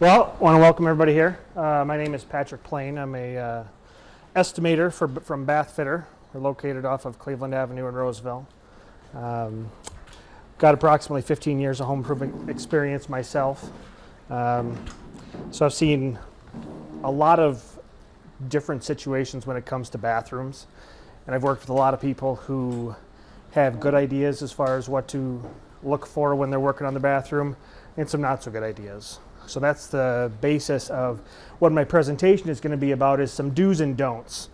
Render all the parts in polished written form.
Well, I want to welcome everybody here. My name is Patrick Plain. I'm a estimator from Bath Fitter. We're located off of Cleveland Avenue in Roseville. Got approximately 15 years of home improvement experience myself. So I've seen a lot of different situations when it comes to bathrooms. And I've worked with a lot of people who have good ideas as far as what to look for when they're working on the bathroom, and some not so good ideas. So that's the basis of what my presentation is going to be about, is some do's and don'ts.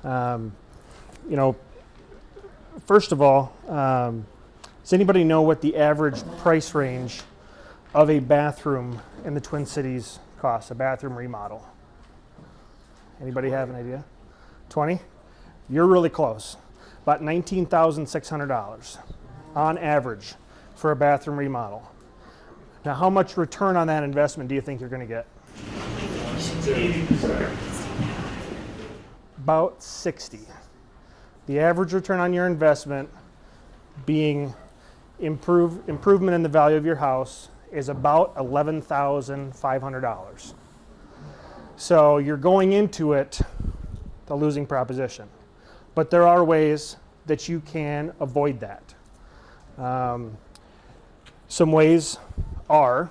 First of all, does anybody know what the average price range of a bathroom in the Twin Cities costs, a bathroom remodel? Anybody have an idea? 20? You're really close. About $19,600 on average for a bathroom remodel. Now, how much return on that investment do you think you're going to get? 80%. About 60. The average return on your investment, being improvement in the value of your house, is about $11,500. So you're going into it the losing proposition. But there are ways that you can avoid that. Some ways are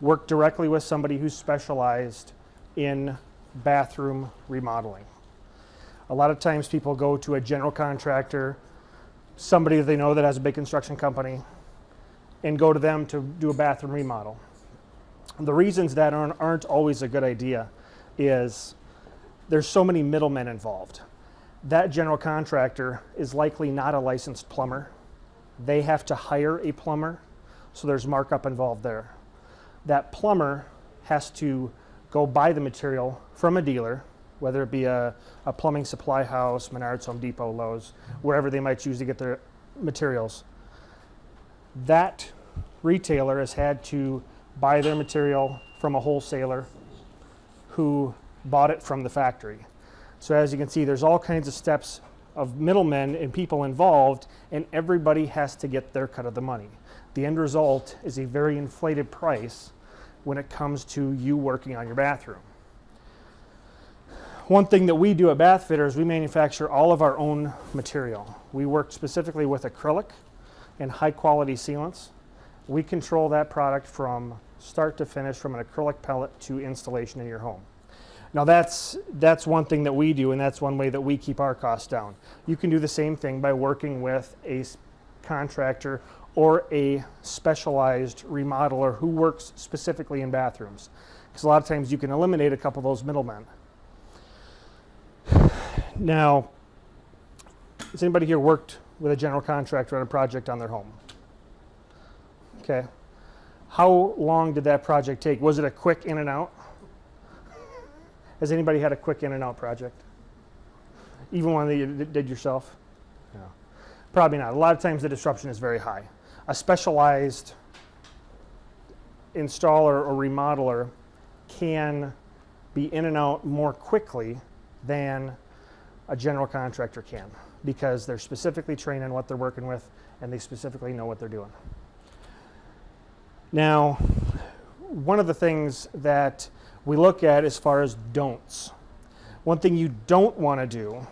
work directly with somebody who's specialized in bathroom remodeling. A lot of times people go to a general contractor, somebody that they know that has a big construction company, and go to them to do a bathroom remodel. The reasons that aren't always a good idea is there's so many middlemen involved. That general contractor is likely not a licensed plumber. They have to hire a plumber, so there's markup involved there. That plumber has to go buy the material from a dealer, whether it be a plumbing supply house, Menards, Home Depot, Lowe's, wherever they might choose to get their materials. That retailer has had to buy their material from a wholesaler who bought it from the factory. So as you can see, there's all kinds of steps of middlemen and people involved, and everybody has to get their cut of the money. The end result is a very inflated price when it comes to you working on your bathroom. One thing that we do at Bath Fitter is we manufacture all of our own material. We work specifically with acrylic and high quality sealants. We control that product from start to finish, from an acrylic pellet to installation in your home. Now that's one thing that we do, and that's one way that we keep our costs down. You can do the same thing by working with a contractor or a specialized remodeler who works specifically in bathrooms, because a lot of times you can eliminate a couple of those middlemen. Now, has anybody here worked with a general contractor on a project on their home? Okay. How long did that project take? Was it a quick in and out? Has anybody had a quick in and out project? Even one that you did yourself? No. Probably not. A lot of times the disruption is very high. A specialized installer or remodeler can be in and out more quickly than a general contractor can, because they're specifically trained in what they're working with and they specifically know what they're doing. Now, one of the things that we look at as far as don'ts, one thing you don't want to do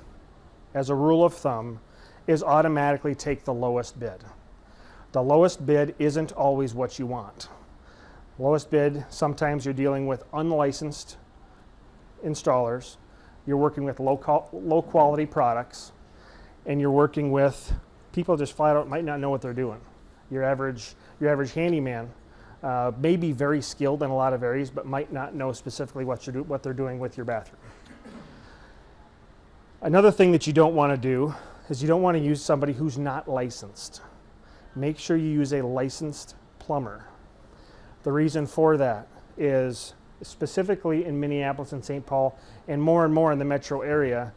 as a rule of thumb is automatically take the lowest bid. The lowest bid isn't always what you want. Lowest bid, sometimes you're dealing with unlicensed installers, you're working with low quality products, and you're working with people just flat out might not know what they're doing. Your average handyman may be very skilled in a lot of areas, but might not know specifically what they're doing with your bathroom. Another thing that you don't want to do is you don't want to use somebody who's not licensed. Make sure you use a licensed plumber. The reason for that is, specifically in Minneapolis and St. Paul, and more in the metro area,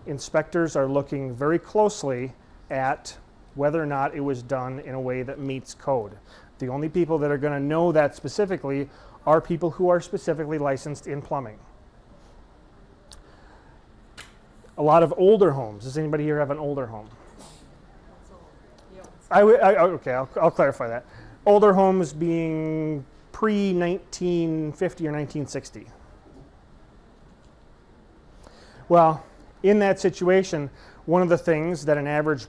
inspectors are looking very closely at whether or not it was done in a way that meets code. The only people that are going to know that specifically are people who are specifically licensed in plumbing. A lot of older homes. Does anybody here have an older home? Okay, I'll clarify that. Older homes being pre-1950 or 1960. Well, in that situation, one of the things that an average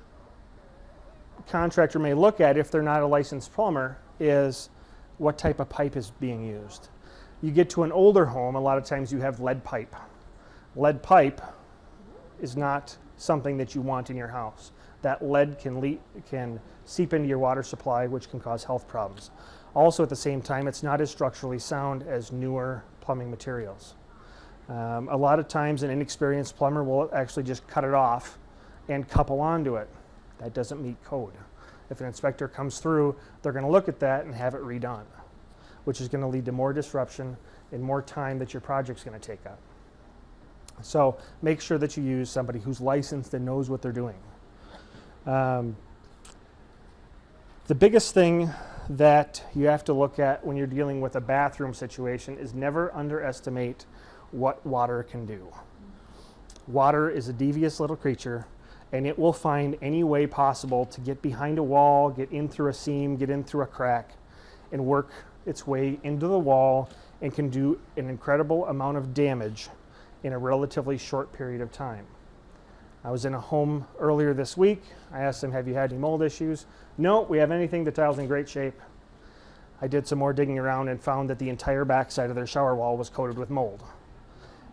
contractor may look at if they're not a licensed plumber is what type of pipe is being used. You get to an older home, a lot of times you have lead pipe. Lead pipe is not something that you want in your house. That lead can seep into your water supply, which can cause health problems. Also, at the same time, it's not as structurally sound as newer plumbing materials. A lot of times an inexperienced plumber will actually just cut it off and couple onto it. That doesn't meet code. If an inspector comes through, they're going to look at that and have it redone, which is going to lead to more disruption and more time that your project's going to take up. So make sure that you use somebody who's licensed and knows what they're doing. The biggest thing that you have to look at when you're dealing with a bathroom situation is never underestimate what water can do. Water is a devious little creature, and it will find any way possible to get behind a wall, get in through a seam, get in through a crack, and work its way into the wall, and can do an incredible amount of damage in a relatively short period of time. I was in a home earlier this week. I asked them, have you had any mold issues? No, we have anything. The tile's in great shape. I did some more digging around and found that the entire backside of their shower wall was coated with mold.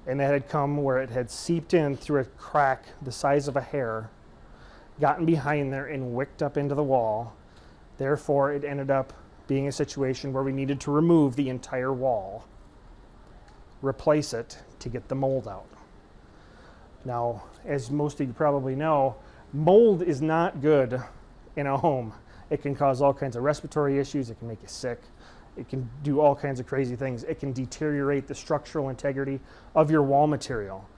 And that had come where it had seeped in through a crack the size of a hair, gotten behind there and wicked up into the wall. Therefore, it ended up being a situation where we needed to remove the entire wall, replace it to get the mold out. Now, as most of you probably know, mold is not good in a home. It can cause all kinds of respiratory issues. It can make you sick. It can do all kinds of crazy things. It can deteriorate the structural integrity of your wall material.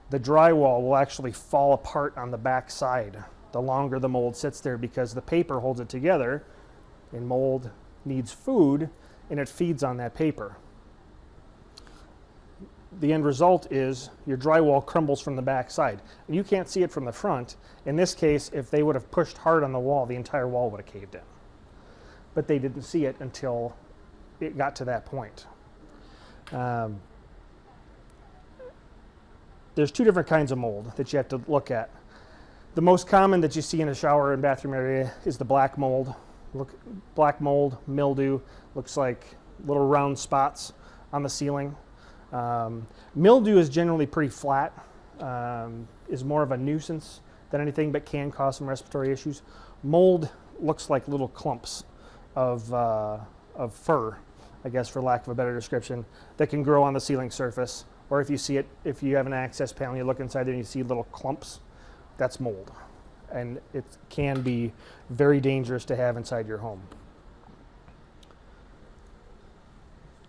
The drywall will actually fall apart on the back side the longer the mold sits there, because the paper holds it together, and mold needs food and it feeds on that paper. The end result is your drywall crumbles from the back side, and you can't see it from the front. In this case, if they would have pushed hard on the wall, the entire wall would have caved in. But they didn't see it until it got to that point. There's two different kinds of mold that you have to look at. The most common that you see in a shower and bathroom area is the black mold. Black mold, mildew, looks like little round spots on the ceiling. Mildew is generally pretty flat, is more of a nuisance than anything, but can cause some respiratory issues. Mold looks like little clumps of fur, I guess, for lack of a better description, that can grow on the ceiling surface. Or if you see it, if you have an access panel, you look inside there and you see little clumps, that's mold. And it can be very dangerous to have inside your home.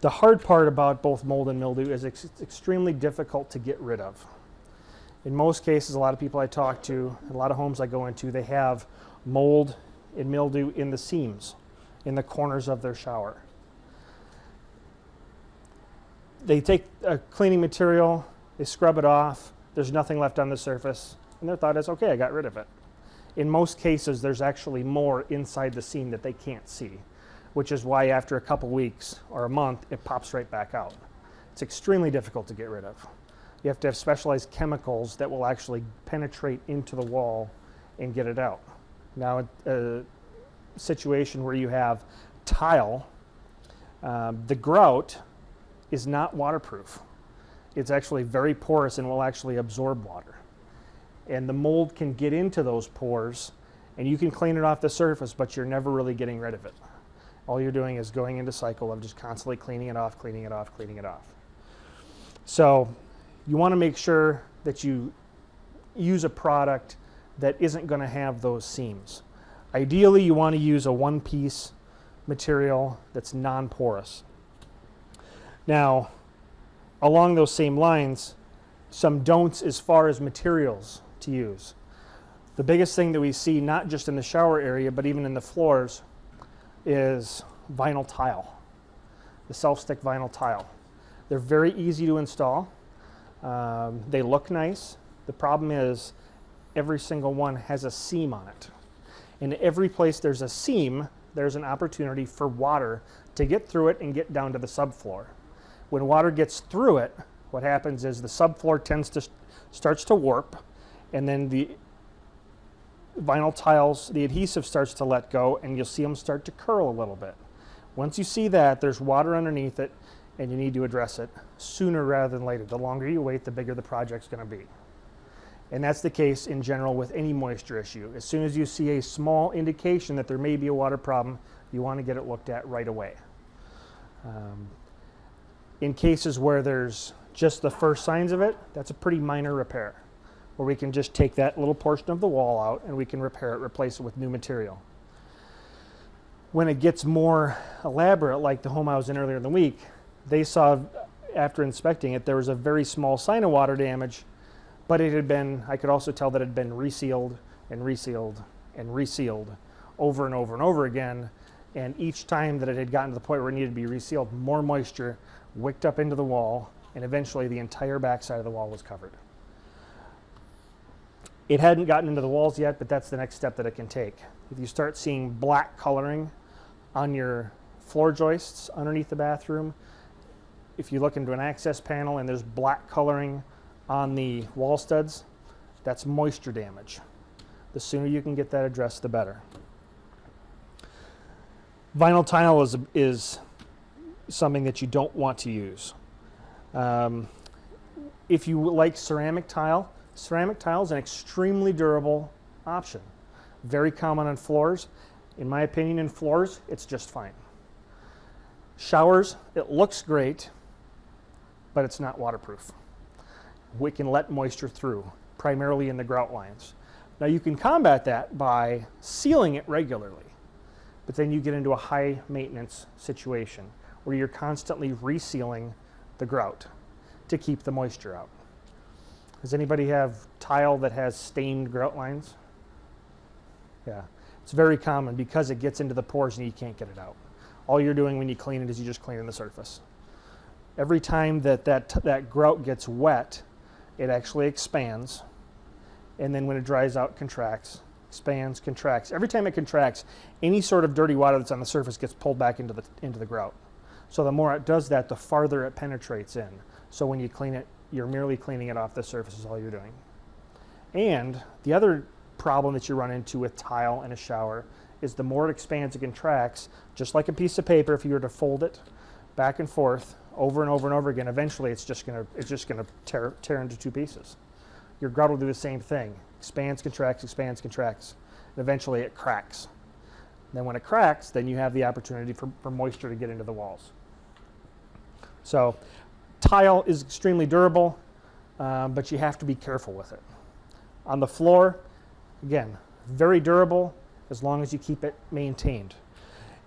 The hard part about both mold and mildew is it's extremely difficult to get rid of. In most cases, a lot of people I talk to, a lot of homes I go into, they have mold and mildew in the seams, in the corners of their shower. They take a cleaning material, they scrub it off, there's nothing left on the surface, and their thought is, okay, I got rid of it. In most cases, there's actually more inside the seam that they can't see, which is why after a couple weeks or a month, it pops right back out. It's extremely difficult to get rid of. You have to have specialized chemicals that will actually penetrate into the wall and get it out. Now, a situation where you have tile, the grout is not waterproof. It's actually very porous and will actually absorb water. And the mold can get into those pores, and you can clean it off the surface, but you're never really getting rid of it. All you're doing is going into a cycle of just constantly cleaning it off, cleaning it off, cleaning it off. So you want to make sure that you use a product that isn't going to have those seams. Ideally, you want to use a one-piece material that's non-porous. Now, along those same lines, some don'ts as far as materials to use. The biggest thing that we see, not just in the shower area, but even in the floors, is vinyl tile, the self-stick vinyl tile. They're very easy to install. They look nice. The problem is every single one has a seam on it. And every place there's a seam, there's an opportunity for water to get through it and get down to the subfloor. When water gets through it, what happens is the subfloor starts to warp, and then the vinyl tiles, the adhesive starts to let go, and you'll see them start to curl a little bit. Once you see that, there's water underneath it, and you need to address it sooner rather than later. The longer you wait, the bigger the project's going to be. And that's the case in general with any moisture issue. As soon as you see a small indication that there may be a water problem, you want to get it looked at right away. In cases where there's just the first signs of it, that's a pretty minor repair, where we can just take that little portion of the wall out and we can repair it, replace it with new material. When it gets more elaborate, like the home I was in earlier in the week, they saw after inspecting it, there was a very small sign of water damage, but it had been, I could also tell that it had been resealed and resealed and resealed over and over and over again. And each time that it had gotten to the point where it needed to be resealed, more moisture wicked up into the wall, and eventually the entire backside of the wall was covered. It hadn't gotten into the walls yet, but that's the next step that it can take. If you start seeing black coloring on your floor joists underneath the bathroom, if you look into an access panel and there's black coloring on the wall studs, that's moisture damage. The sooner you can get that addressed, the better. Vinyl tile is something that you don't want to use. If you like ceramic tile is an extremely durable option. Very common on floors. In my opinion, in floors, it's just fine. Showers, it looks great, but it's not waterproof. We can let moisture through, primarily in the grout lines. Now you can combat that by sealing it regularly, but then you get into a high maintenance situation where you're constantly resealing the grout to keep the moisture out. Does anybody have tile that has stained grout lines? Yeah, it's very common because it gets into the pores and you can't get it out. All you're doing when you clean it is you just clean the surface. Every time that grout gets wet, it actually expands, and then when it dries out, contracts, expands, contracts. Every time it contracts, any sort of dirty water that's on the surface gets pulled back into the grout. So the more it does that, the farther it penetrates in. So when you clean it, you're merely cleaning it off the surface is all you're doing. And the other problem that you run into with tile in a shower is the more it expands and contracts, just like a piece of paper, if you were to fold it back and forth over and over and over again, eventually it's just gonna tear into two pieces. Your grout will do the same thing. Expands, contracts, and eventually it cracks. Then when it cracks, then you have the opportunity for moisture to get into the walls. So tile is extremely durable, but you have to be careful with it. On the floor, again, very durable as long as you keep it maintained.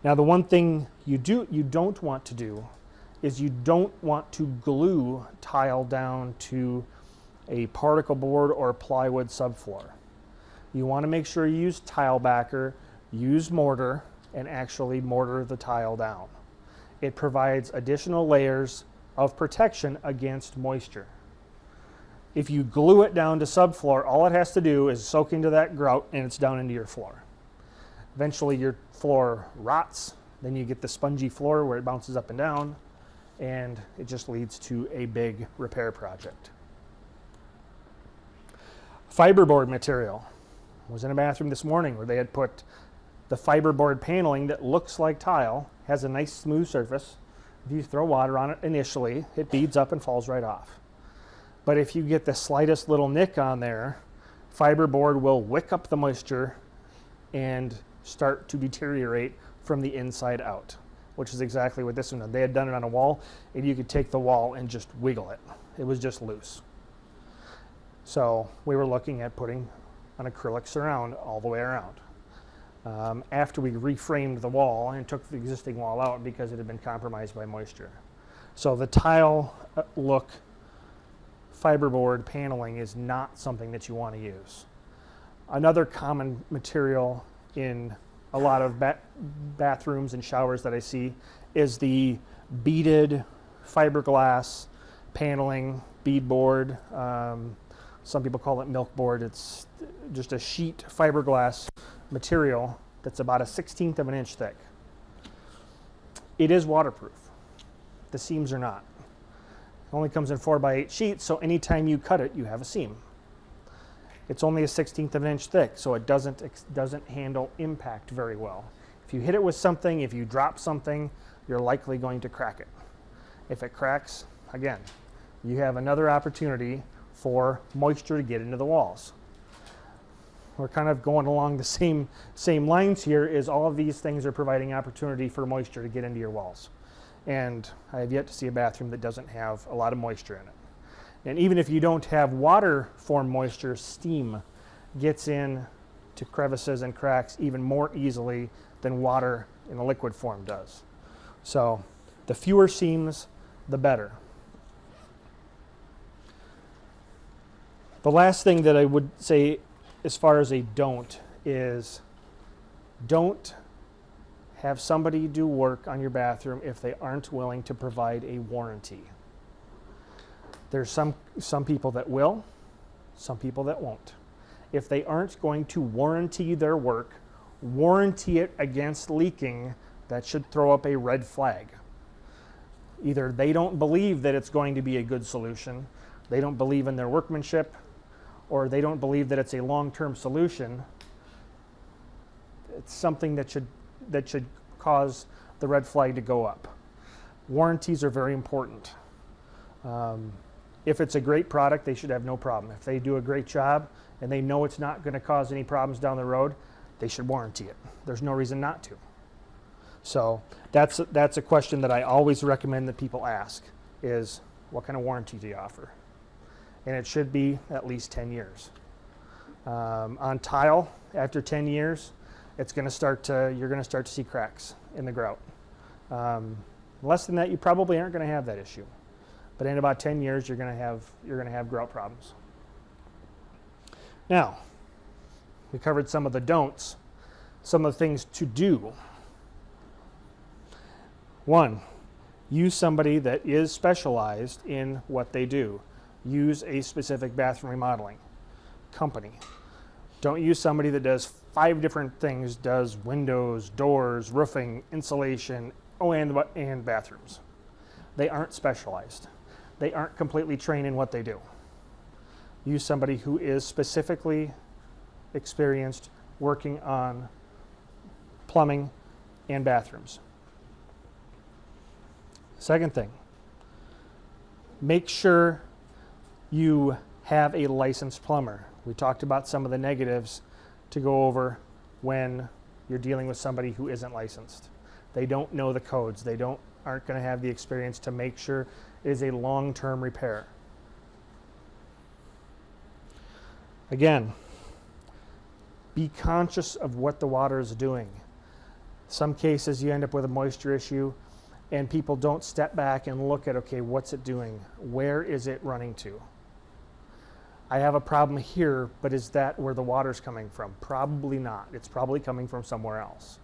Now the one thing you don't want to do is you don't want to glue tile down to a particle board or plywood subfloor. You want to make sure you use tile backer, use mortar, and actually mortar the tile down. It provides additional layers of protection against moisture. If you glue it down to subfloor, all it has to do is soak into that grout and it's down into your floor. Eventually your floor rots, then you get the spongy floor where it bounces up and down, and it just leads to a big repair project. Fiberboard material. I was in a bathroom this morning where they had put the fiberboard paneling that looks like tile, has a nice smooth surface. If you throw water on it initially, it beads up and falls right off. But if you get the slightest little nick on there, fiberboard will wick up the moisture and start to deteriorate from the inside out, which is exactly what this one did. They had done it on a wall, and you could take the wall and just wiggle it. It was just loose. So we were looking at putting an acrylic surround all the way around. After we reframed the wall and took the existing wall out because it had been compromised by moisture. So the tile look fiberboard paneling is not something that you want to use. Another common material in a lot of bathrooms and showers that I see is the beaded fiberglass paneling, beadboard. Some people call it milk board. It's just a sheet fiberglass material that's about 1/16 of an inch thick. It is waterproof. The seams are not. It only comes in 4x8 sheets, so anytime you cut it, you have a seam. It's only a 1/16 of an inch thick, so it doesn't handle impact very well. If you hit it with something, if you drop something, you're likely going to crack it. If it cracks, again, you have another opportunity for moisture to get into the walls. We're kind of going along the same lines here. Is all of these things are providing opportunity for moisture to get into your walls. And I have yet to see a bathroom that doesn't have a lot of moisture in it. And even if you don't have water form moisture, steam gets in to crevices and cracks even more easily than water in a liquid form does. So the fewer seams, the better. The last thing that I would say as far as a don't is don't have somebody do work on your bathroom if they aren't willing to provide a warranty. There's some people that will, some people that won't. If they aren't going to warranty their work, warranty it against leaking, that should throw up a red flag. Either they don't believe that it's going to be a good solution, they don't believe in their workmanship, or they don't believe that it's a long-term solution. It's something that should cause the red flag to go up. Warranties are very important. If it's a great product, they should have no problem. If they do a great job and they know it's not going to cause any problems down the road, they should warranty it. There's no reason not to. So that's a question that I always recommend that people ask is, what kind of warranty do you offer? And it should be at least 10 years. On tile, after 10 years, you're going to start to see cracks in the grout. Less than that, you probably aren't going to have that issue. But in about 10 years, you're going to have grout problems. Now, we covered some of the don'ts, some of the things to do. 1, use somebody that is specialized in what they do. Use a specific bathroom remodeling company. Don't use somebody that does 5 different things, does windows, doors, roofing, insulation, and bathrooms. They aren't specialized. They aren't completely trained in what they do. Use somebody who is specifically experienced working on plumbing and bathrooms. Second thing, make sure you have a licensed plumber. We talked about some of the negatives to go over when you're dealing with somebody who isn't licensed. They don't know the codes. They aren't going to have the experience to make sure it is a long-term repair. Again, be conscious of what the water is doing. Some cases you end up with a moisture issue and people don't step back and look at, okay, what's it doing? Where is it running to? I have a problem here, but is that where the water's coming from? Probably not. It's probably coming from somewhere else.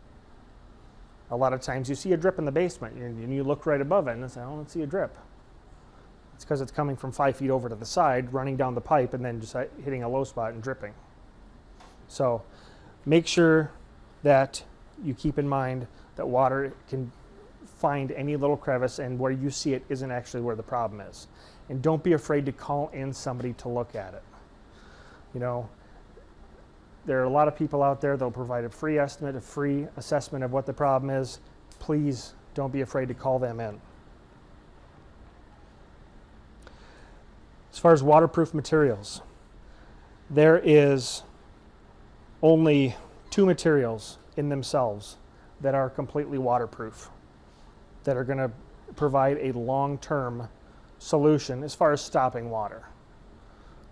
A lot of times you see a drip in the basement and you look right above it and say, I don't see a drip. It's because it's coming from 5 feet over to the side, running down the pipe and then just hitting a low spot and dripping. So make sure that you keep in mind that water can find any little crevice, and where you see it isn't actually where the problem is. And don't be afraid to call in somebody to look at it. You know, there are a lot of people out there that'll provide a free estimate, a free assessment of what the problem is. Please don't be afraid to call them in. As far as waterproof materials, there is only 2 materials in themselves that are completely waterproof, that are going to provide a long-term solution as far as stopping water.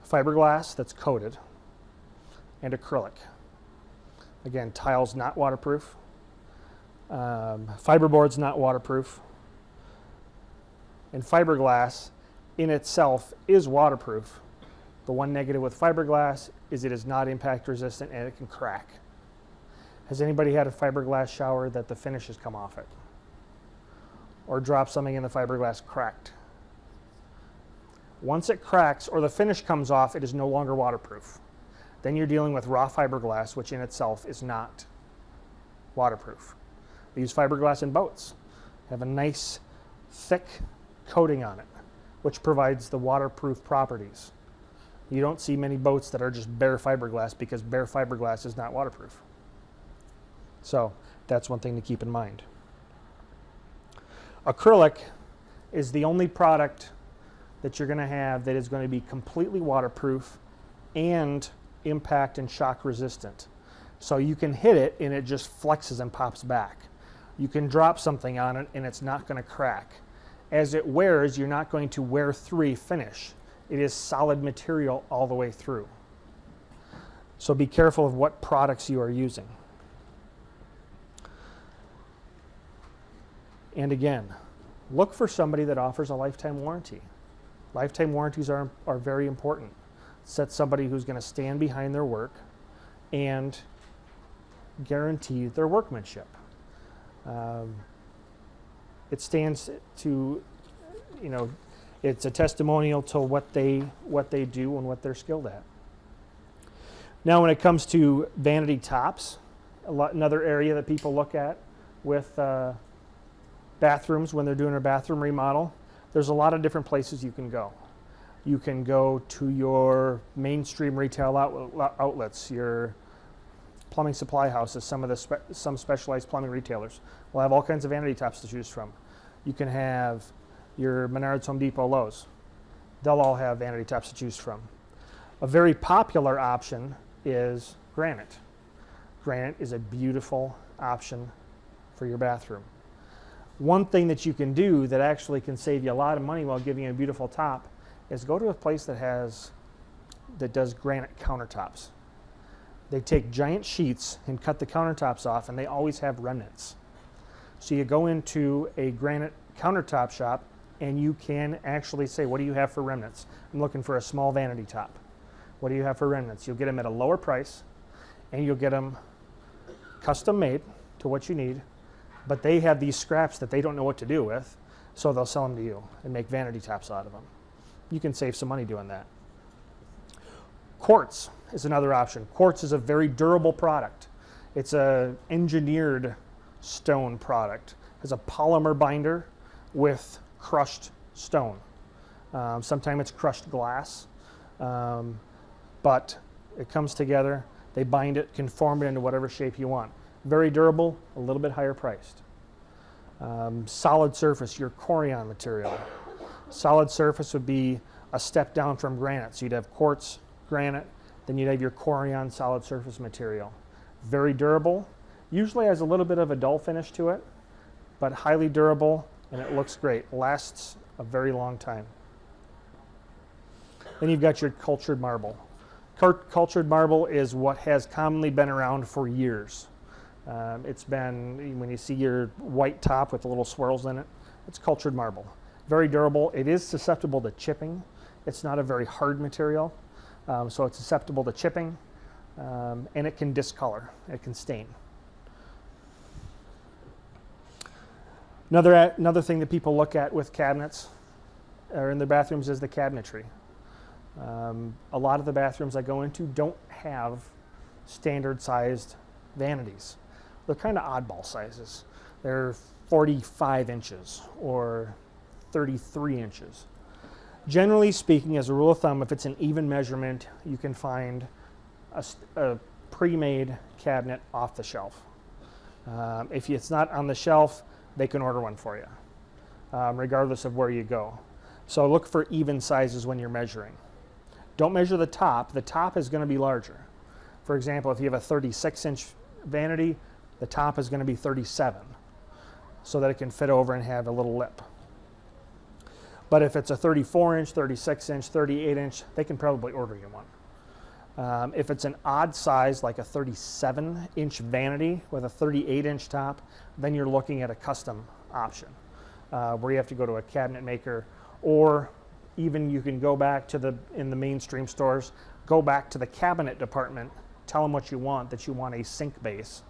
Fiberglass that's coated and acrylic. Again, tile's not waterproof. Fiberboard's not waterproof. And fiberglass in itself is waterproof. The one negative with fiberglass is it is not impact resistant and it can crack. Has anybody had a fiberglass shower that the finish has come off it? Or dropped something in the fiberglass cracked? Once it cracks or the finish comes off, it is no longer waterproof. Then you're dealing with raw fiberglass, which in itself is not waterproof. They use fiberglass in boats. have a nice thick coating on it, which provides the waterproof properties. You don't see many boats that are just bare fiberglass because bare fiberglass is not waterproof. So that's one thing to keep in mind. Acrylic is the only product that you're going to have that is going to be completely waterproof and impact and shock resistant. So you can hit it and it just flexes and pops back. You can drop something on it and it's not going to crack. As it wears, you're not going to wear through a finish. It is solid material all the way through. So be careful of what products you are using. And again, look for somebody that offers a lifetime warranty. Lifetime warranties are very important. Set somebody who's going to stand behind their work and guarantee their workmanship. It stands to, it's a testimonial to what they do and what they're skilled at. Now, when it comes to vanity tops, another area that people look at with bathrooms when they're doing a bathroom remodel, there's a lot of different places you can go. You can go to your mainstream retail outlets, your plumbing supply houses, some specialized plumbing retailers will have all kinds of vanity tops to choose from. You can have your Menards, Home Depot, Lowe's. They'll all have vanity tops to choose from. A very popular option is granite. Granite is a beautiful option for your bathroom. One thing that you can do that actually can save you a lot of money while giving you a beautiful top is go to a place that does granite countertops. They take giant sheets and cut the countertops off, and they always have remnants. So you go into a granite countertop shop and you can actually say, what do you have for remnants? I'm looking for a small vanity top. What do you have for remnants? You'll get them at a lower price and you'll get them custom made to what you need, but they have these scraps that they don't know what to do with, so they'll sell them to you and make vanity tops out of them. You can save some money doing that. Quartz is another option. Quartz is a very durable product. It's an engineered stone product. It has a polymer binder with crushed stone. Sometimes it's crushed glass, but it comes together. They bind it, can form it into whatever shape you want. Very durable, a little bit higher priced. Solid surface, your Corian material. Solid surface would be a step down from granite. So you'd have quartz, granite, then you'd have your Corian solid surface material. Very durable, usually has a little bit of a dull finish to it, but highly durable, and it looks great. Lasts a very long time. Then you've got your cultured marble. Cultured marble is what has commonly been around for years. It's been, when you see your white top with the little swirls in it, it's cultured marble. Very durable. It is susceptible to chipping. It's not a very hard material, so it's susceptible to chipping, and it can discolor. It can stain. Another thing that people look at with cabinets or in their bathrooms is the cabinetry. A lot of the bathrooms I go into don't have standard sized vanities. They're kind of oddball sizes. They're 45 inches or 33 inches. Generally speaking, as a rule of thumb, if it's an even measurement, you can find a pre-made cabinet off the shelf. If it's not on the shelf, they can order one for you, regardless of where you go. So look for even sizes when you're measuring. Don't measure the top. The top is going to be larger. For example, if you have a 36-inch vanity, the top is going to be 37, so that it can fit over and have a little lip. But if it's a 34-inch, 36-inch, 38-inch, they can probably order you one. If it's an odd size, like a 37-inch vanity with a 38-inch top, then you're looking at a custom option, where you have to go to a cabinet maker, or even you can go back to in the mainstream stores, go back to the cabinet department, tell them what you want, that you want a sink base,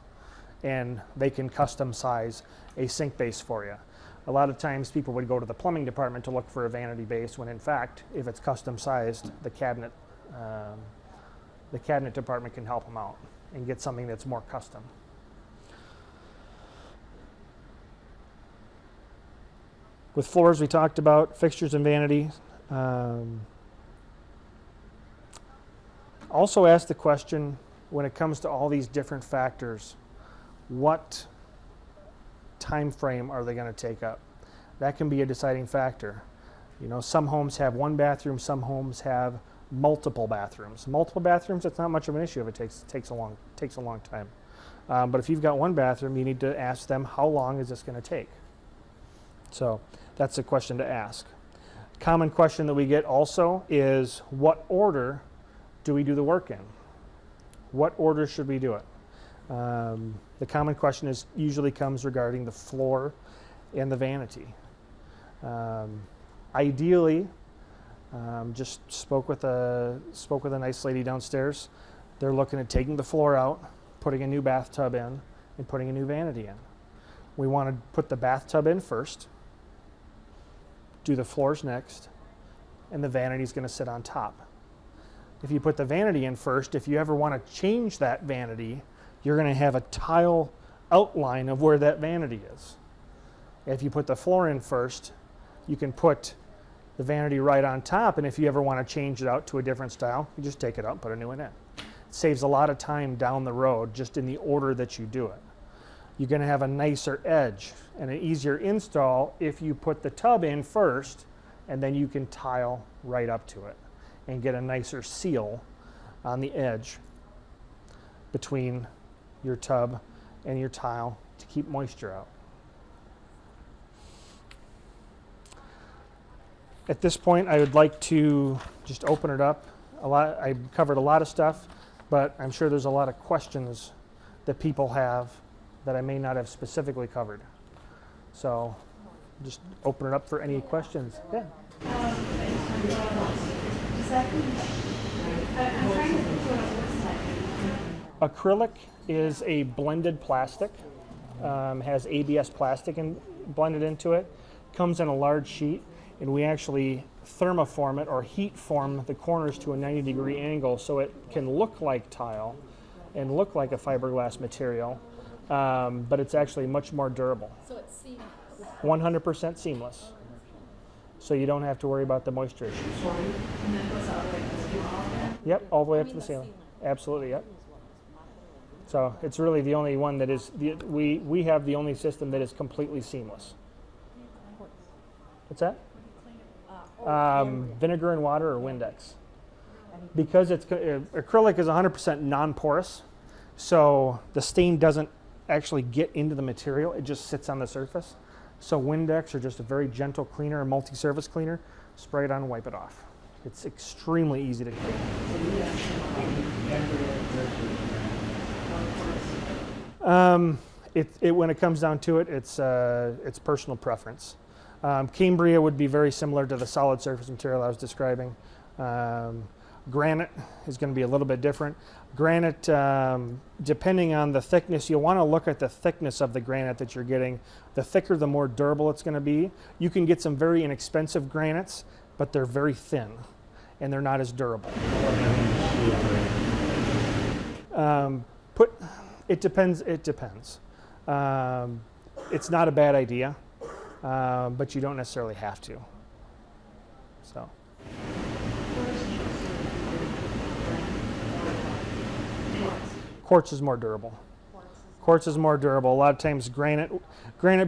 and they can custom size a sink base for you. A lot of times people would go to the plumbing department to look for a vanity base, when in fact, if it's custom sized, the cabinet department can help them out and get something that's more custom. With floors, we talked about fixtures and vanity. Also ask the question, when it comes to all these different factors, what time frame are they going to take up? That can be a deciding factor. You know, some homes have one bathroom, some homes have multiple bathrooms. Multiple bathrooms, it's not much of an issue if it takes a long time. But if you've got one bathroom, you need to ask them, how long is this going to take? So that's a question to ask. Common question that we get also is, what order do we do the work in? What order should we do it? The common question usually comes regarding the floor and the vanity. Ideally, just spoke with a nice lady downstairs. They're looking at taking the floor out, putting a new bathtub in, and putting a new vanity in. We want to put the bathtub in first, do the floors next, and the vanity is going to sit on top. If you put the vanity in first, if you ever want to change that vanity, you're going to have a tile outline of where that vanity is. If you put the floor in first, you can put the vanity right on top, and if you ever want to change it out to a different style, you just take it out and put a new one in. It saves a lot of time down the road just in the order that you do it. You're going to have a nicer edge and an easier install if you put the tub in first, and then you can tile right up to it and get a nicer seal on the edge between your tub and your tile to keep moisture out. At this point, I would like to just open it up. I covered a lot of stuff, but I'm sure there's a lot of questions that people have that I may not have specifically covered. So just open it up for any questions. Yeah. I'm trying to think what it looks like. Acrylic is a blended plastic, has ABS plastic blended into it, comes in a large sheet, and we actually thermoform it or heat form the corners to a 90-degree angle so it can look like tile and look like a fiberglass material, but it's actually much more durable. So it's seamless. 100% seamless. So you don't have to worry about the moisture issues. And then it goes all the way to the ceiling. Yep, all the way up to the ceiling. Absolutely, yep. So it's really the only one that is, we have the only system that is completely seamless. What's that? Vinegar and water or Windex. Because it's acrylic is 100% non-porous, so the stain doesn't actually get into the material, it just sits on the surface. So Windex or just a very gentle cleaner, a multi-surface cleaner, spray it on and wipe it off. It's extremely easy to clean. When it comes down to it, it's personal preference. Cambria would be very similar to the solid surface material I was describing. Granite is going to be a little bit different. Granite, depending on the thickness, you'll want to look at the thickness of the granite that you're getting. The thicker, the more durable it's going to be. You can get some very inexpensive granites, but they're very thin and they're not as durable. It depends. It depends. It's not a bad idea, but you don't necessarily have to. So. Quartz is more durable. Quartz is more durable. A lot of times granite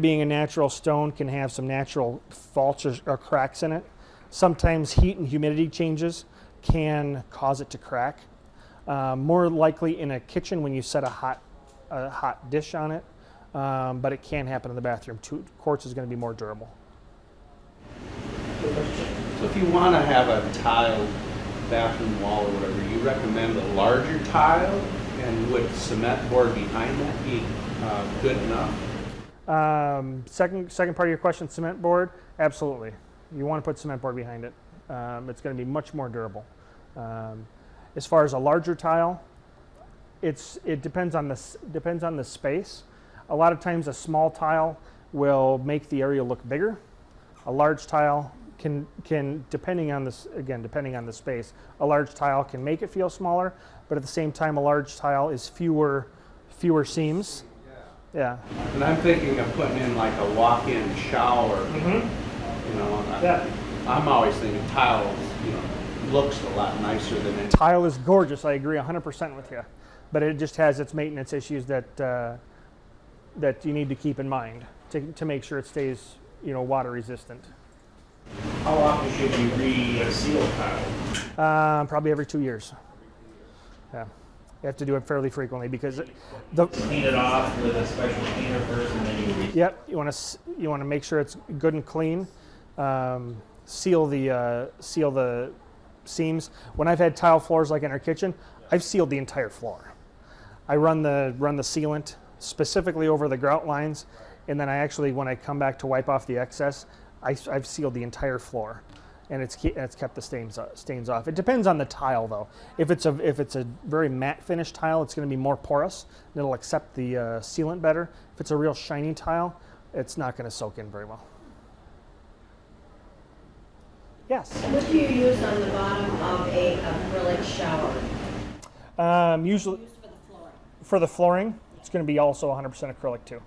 being a natural stone can have some natural faults or cracks in it. Sometimes heat and humidity changes can cause it to crack. More likely in a kitchen when you set a hot dish on it, but it can happen in the bathroom too. Quartz is going to be more durable. So if you want to have a tiled bathroom wall or whatever, you recommend a larger tile? And would cement board behind that be good enough? Second part of your question, cement board, absolutely. You want to put cement board behind it. It's going to be much more durable. As far as a larger tile, it depends on the space. A lot of times a small tile will make the area look bigger. A large tile can depending on the space, a large tile can make it feel smaller, but at the same time a large tile is fewer seams. Yeah. And I'm thinking of putting in like a walk-in shower You know, Yeah. I'm always thinking tile, you know, looks a lot nicer than any. Tile is gorgeous. I agree 100% with you, but it just has its maintenance issues that that you need to keep in mind to make sure it stays, you know, water resistant. How often should you re-seal tile? Probably every 2 years. Yeah, you have to do it fairly frequently because Clean it off with a special cleaner first, and then you. Yep, you want to make sure it's good and clean. Seal the seams. When I've had tile floors like in our kitchen, I've sealed the entire floor. I run the sealant specifically over the grout lines, and then I actually, when I come back to wipe off the excess, I've sealed the entire floor, and it's kept the stains off. It depends on the tile though. If it's a very matte finish tile, it's going to be more porous and it'll accept the sealant better. If it's a real shiny tile, it's not going to soak in very well. Yes. What do you use on the bottom of a acrylic shower? Usually Used for the flooring. for the flooring, it's going to be also 100% acrylic too.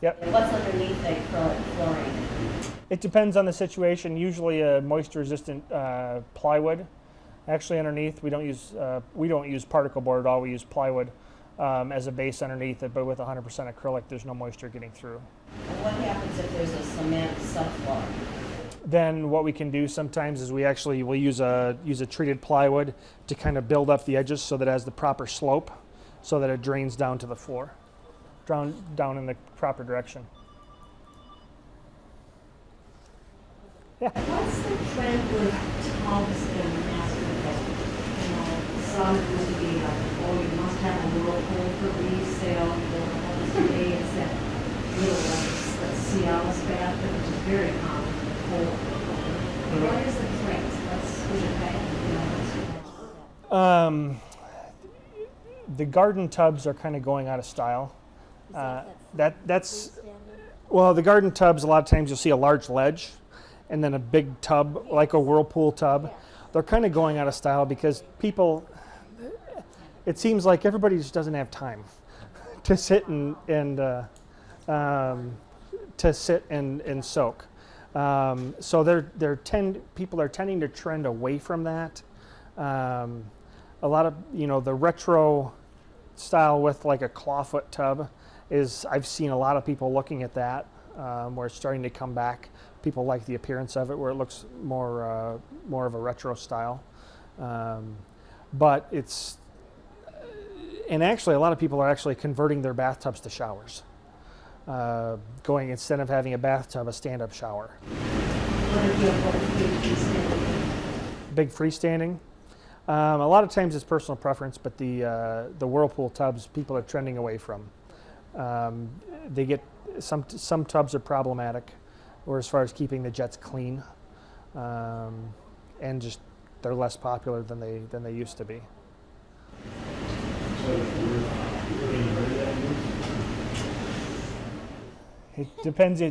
Yep. And what's underneath the acrylic flooring? It depends on the situation. Usually a moisture-resistant plywood. Actually, underneath we don't use particle board at all. We use plywood as a base underneath it, but with 100% acrylic, there's no moisture getting through. And what happens if there's a cement subfloor? Then what we can do sometimes is we'll use a treated plywood to kind of build up the edges so that it has the proper slope, so that it drains down to the floor, down in the proper direction. Yeah. What's the trend with tubs and master bedrooms? You know, some used to be like, oh, you must have a whirlpool for resale. Today it's that little Cialis bathroom, which is very common. What is the trend? The garden tubs are kind of going out of style. Well, the garden tubs, a lot of times you'll see a large ledge and then a big tub, like a whirlpool tub. They're kind of going out of style because people, it seems like everybody just doesn't have time to sit and soak. So people are tending to trend away from that. A lot of, you know, the retro style with like a clawfoot tub I've seen a lot of people looking at that, where it's starting to come back. People like the appearance of it, where it looks more of a retro style. But and actually a lot of people are actually converting their bathtubs to showers. Going, instead of having a bathtub, a stand-up shower. Big freestanding. A lot of times it's personal preference, but the whirlpool tubs people are trending away from. They get some tubs are problematic, or as far as keeping the jets clean, and just they're less popular than they used to be. It depends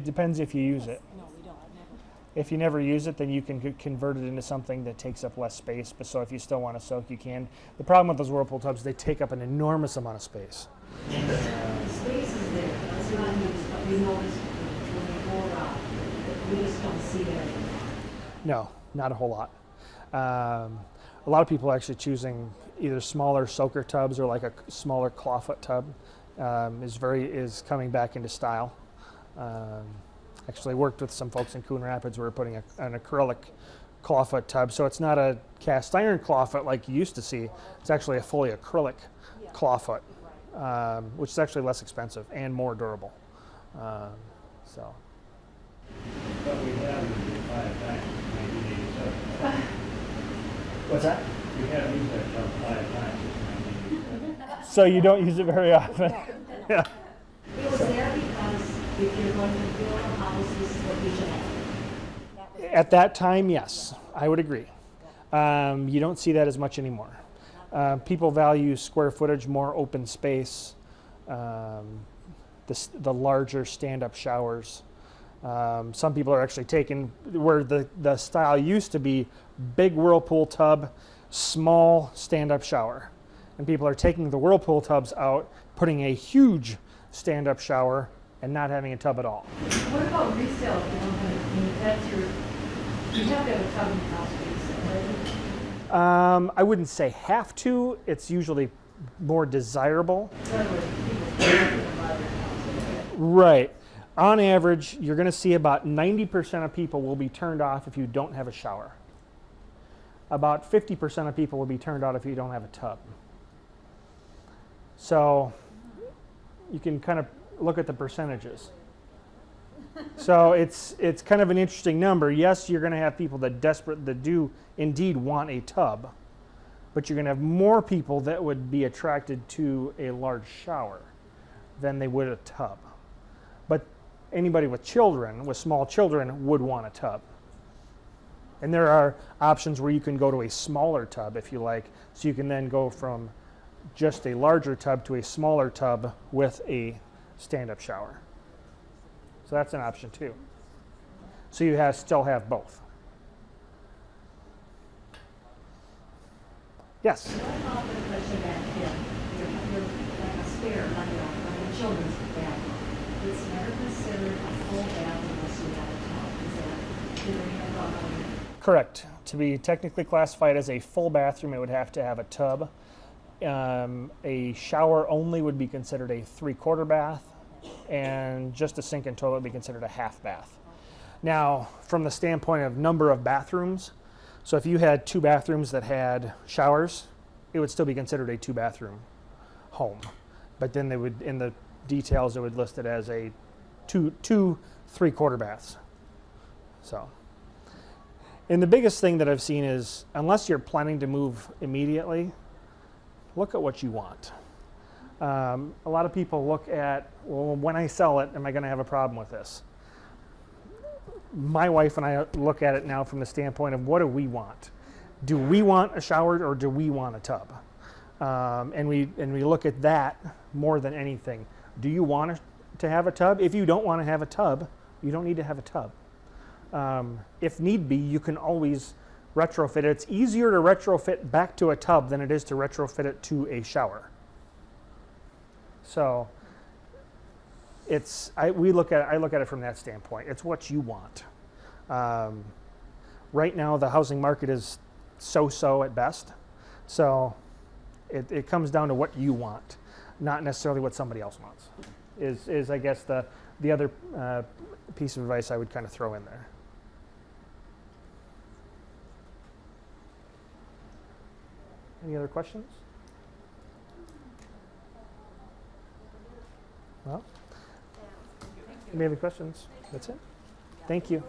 if you use it. No, we don't. Never. If you never use it, then you can convert it into something that takes up less space. But so if you still want to soak, you can. The problem with those whirlpool tubs, they take up an enormous amount of space. Space is there, that's not used, but we notice when we go around, that we just don't see it anymore. No, not a whole lot. A lot of people are actually choosing either smaller soaker tubs or like a smaller clawfoot tub. Is coming back into style. Actually worked with some folks in Coon Rapids where we're putting an acrylic clawfoot tub. So it's not a cast iron clawfoot like you used to see. It's actually a fully acrylic clawfoot, which is actually less expensive and more durable. So. But we have used it 5 times in 1987. What's that? We have used that tub 5 times in 1987. So you don't use it very often. Yeah. It was there because if you're going to build a house, this is what you should have. At that time, yes, I would agree. You don't see that as much anymore. People value square footage, more open space, the larger stand-up showers. Some people are actually taking where the style used to be big whirlpool tub, small stand-up shower. And people are taking the whirlpool tubs out, putting a huge stand-up shower, and not having a tub at all. What about resale if you don't have That's your, you have to have a tub in your house for yourself, right? I wouldn't say have to. It's usually more desirable. In other words, people don't buy their house. Right. On average, you're going to see about 90% of people will be turned off if you don't have a shower. About 50% of people will be turned off if you don't have a tub. So you can kind of look at the percentages. So it's kind of an interesting number. Yes, you're going to have people that do indeed want a tub, but you're going to have more people that would be attracted to a large shower than they would a tub. But anybody with children, with small children, would want a tub. And there are options where you can go to a smaller tub if you like, so you can then go from just a larger tub to a smaller tub with a stand-up shower. So that's an option too. So you still have both. Yes? What about the question that you're like a spare, like a children's bathroom? It's never considered a full bath unless you have a tub. Is that, do they have Correct. To be technically classified as a full bathroom, it would have to have a tub. A shower only would be considered a 3/4 bath, and just a sink and toilet would be considered a half bath. Now, from the standpoint of number of bathrooms, so if you had 2 bathrooms that had showers, it would still be considered a 2-bathroom home. But then they would, in the details, it would list it as a two 3/4 baths. So. And the biggest thing that I've seen is, unless you're planning to move immediately, look at what you want. A lot of people look at, well, when I sell it, am I going to have a problem with this? My wife and I look at it now from the standpoint of, what do we want? Do we want a shower or do we want a tub? And we look at that more than anything. Do you want to have a tub? If you don't want to have a tub, you don't need to have a tub. If need be, you can always retrofit it. It's easier to retrofit back to a tub than it is to retrofit it to a shower. So I look at it from that standpoint. It's what you want. Right now, the housing market is so-so at best. So it comes down to what you want, not necessarily what somebody else wants. Is I guess the other piece of advice I would kind of throw in there. Any other questions? Well, any other questions? That's it. Thank you.